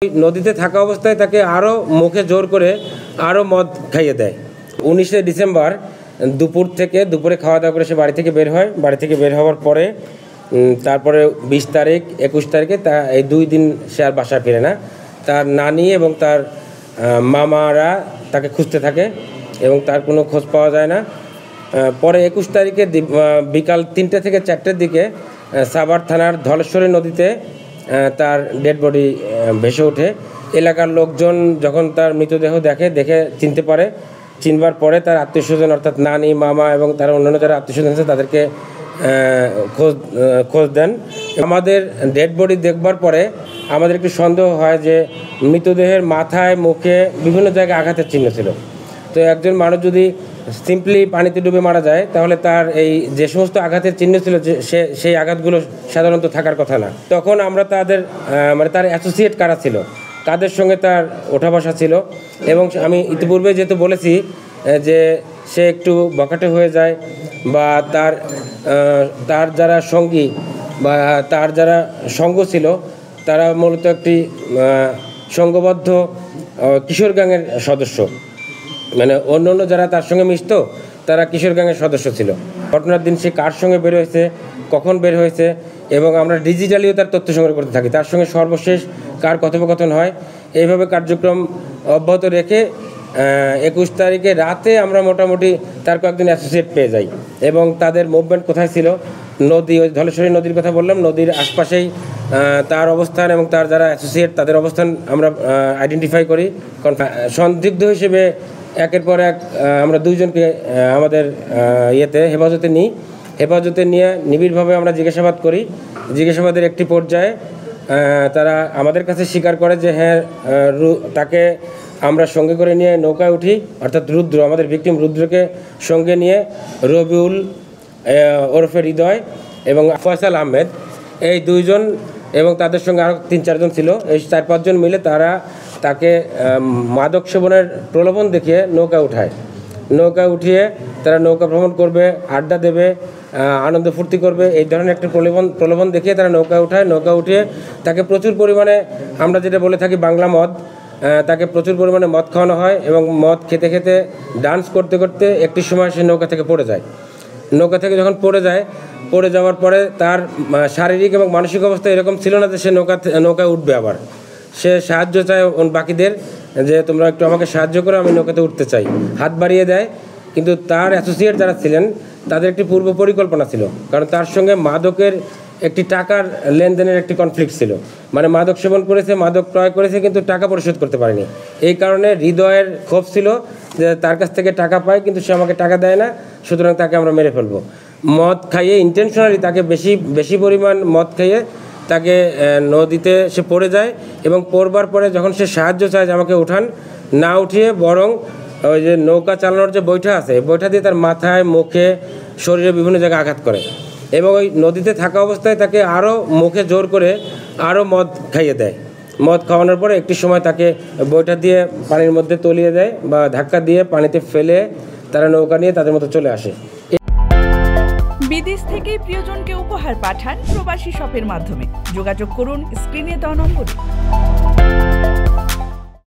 নদীতে থাকা অবস্থায় তাকে আরও মুখে জোর করে আরও মদ খাইয়ে দেয়। 19শে ডিসেম্বর দুপুরে খাওয়া দাওয়া করে সে বাড়ি থেকে বের হয়। বাড়ি থেকে বের হওয়ার পরে তারপরে 20 তারিখ 21 তারিখে এই 2 দিন সে আর বাসায় ফিরে না। তার নানি এবং তার মামারা তাকে খুঁজতে থাকে এবং তার কোনো খোঁজ পাওয়া যায় না। পরে 21 তারিখে বিকাল 3টে থেকে 4টের দিকে সাভার থানার ধলেশ্বরী নদীতে তার ডেড বডি ভেসে ওঠে। এলাকার লোকজন যখন তার মৃতদেহ দেখে চিনতে পারে, চিনবার পরে তার আত্মীয়স্বজন অর্থাৎ নানি, মামা এবং তার অন্যান্য যারা আত্মীয়স্বজন আছে তাদেরকে খোঁজ দেন। আমাদের ডেড বডি দেখবার পরে আমাদের একটু সন্দেহ হয় যে মৃতদেহের মাথায়, মুখে বিভিন্ন জায়গায় আঘাতের চিহ্ন ছিল। তো একজন মানুষ যদি সিম্পলি পানিতে ডুবে মারা যায় তাহলে তার এই যে সমস্ত আঘাতের চিহ্ন ছিল সেই আঘাতগুলো সাধারণত থাকার কথা না। তখন আমরা তাদের তার অ্যাসোসিয়েট কারা ছিল, কাদের সঙ্গে তার ওঠা বসা ছিল, এবং আমি ইতিপূর্বে যেহেতু বলেছি যে সে একটু বখাটে হয়ে যায় বা তার যারা সঙ্গী বা তার যারা সঙ্গ ছিল তারা মূলত একটি সংঘবদ্ধ কিশোর গ্যাংয়ের সদস্য, অন্য যারা তার সঙ্গে মিশত তারা কিশোর গ্যাংয়ের সদস্য ছিল। ঘটনার দিন সে কার সঙ্গে বের হয়েছে, কখন বের হয়েছে, এবং আমরা ডিজিটালিও তার তথ্য সংগ্রহ করতে থাকি, তার সঙ্গে সর্বশেষ কার কথোপকথন হয়। এইভাবে কার্যক্রম অব্যাহত রেখে 21 তারিখে রাতে আমরা মোটামুটি তার কয়েকজন অ্যাসোসিয়েট পেয়ে যাই এবং তাদের মুভমেন্ট কোথায় ছিল, ওই ধলেশ্বরী নদীর কথা বললাম, নদীর আশপাশেই তার অবস্থান এবং তার যারা অ্যাসোসিয়েট তাদের অবস্থান আমরা আইডেন্টিফাই করি। সন্দিগ্ধ হিসেবে একের পর এক আমরা 2 জনকে আমাদের হেফাজতে নিয়ে নিবিড়ভাবে আমরা জিজ্ঞাসাবাদ করি। জিজ্ঞাসাবাদের একটি পর্যায়ে তারা আমাদের কাছে স্বীকার করে যে হ্যাঁ, তাকে আমরা সঙ্গে করে নিয়ে নৌকায় উঠি, অর্থাৎ রুদ্র, আমাদের ভিকটিম রুদ্রকে সঙ্গে নিয়ে রবিউল ওরফে হৃদয় এবং ফয়সাল আহমেদ, এই 2 জন এবং তাদের সঙ্গে আরও 3-4 জন ছিল, এই 4-5 জন মিলে তাকে মাদক সেবনের প্রলোভন দেখিয়ে নৌকায় উঠিয়ে তারা নৌকা ভ্রমণ করবে, আড্ডা দেবে, আনন্দ ফুর্তি করবে, এই ধরনের একটা প্রলোভন দেখিয়ে তারা নৌকা উঠিয়ে তাকে প্রচুর পরিমাণে, আমরা যেটা বলে থাকি বাংলা মদ, তাকে প্রচুর পরিমাণে মদ খাওয়ানো হয় এবং মদ খেতে খেতে ডান্স করতে করতে একটি সময় সে নৌকা থেকে পড়ে যায়। নৌকা থেকে যখন পড়ে যাওয়ার পরে তার শারীরিক এবং মানসিক অবস্থা এরকম ছিল না যে সে নৌকায় উঠবে। আবার সে সাহায্য চায় বাকিদের, যে তোমরা একটু আমাকে সাহায্য করো, আমি নৌকাতে উঠতে চাই, হাত বাড়িয়ে দেয়। কিন্তু তার অ্যাসোসিয়েট যারা ছিলেন তাদের একটি পূর্ব পরিকল্পনা ছিল, কারণ তার সঙ্গে মাদকের একটি টাকার লেনদেনের একটি কনফ্লিক্ট ছিল, মাদক সেবন করেছে, মাদক ক্রয় করেছে কিন্তু টাকা পরিশোধ করতে পারেনি। এই কারণে হৃদয়ের ক্ষোভ ছিল যে তার কাছ থেকে টাকা পায় কিন্তু সে আমাকে টাকা দেয় না, সুতরাং তাকে আমরা মেরে ফেলবো। মদ খাইয়ে ইন্টেনশনালি তাকে বেশি পরিমাণ মদ খাইয়ে তাকে নদীতে সে পড়ে যায় এবং পড়বার পরে যখন সে সাহায্য চায় যে আমাকে উঠান, না উঠিয়ে বরং ওই যে নৌকা চালানোর যে বৈঠা আছে, বৈঠা দিয়ে তার মাথায়, মুখে, শরীরে বিভিন্ন জায়গায় আঘাত করে এবং ওই নদীতে থাকা অবস্থায় তাকে আরও মুখে জোর করে আরও মদ খাইয়ে দেয়। মদ খাওয়ানোর পরে একটি সময় তাকে বৈঠা দিয়ে পানির মধ্যে তলিয়ে দেয় বা ধাক্কা দিয়ে পানিতে ফেলে তারা নৌকা নিয়ে তাদের মতো চলে আসে। বিদেশ থেকে প্রিয়জনকে উপহার পাঠান প্রবাসী শপের মাধ্যমে। যোগাযোগ করুন স্ক্রিনে দেওয়া নম্বরে।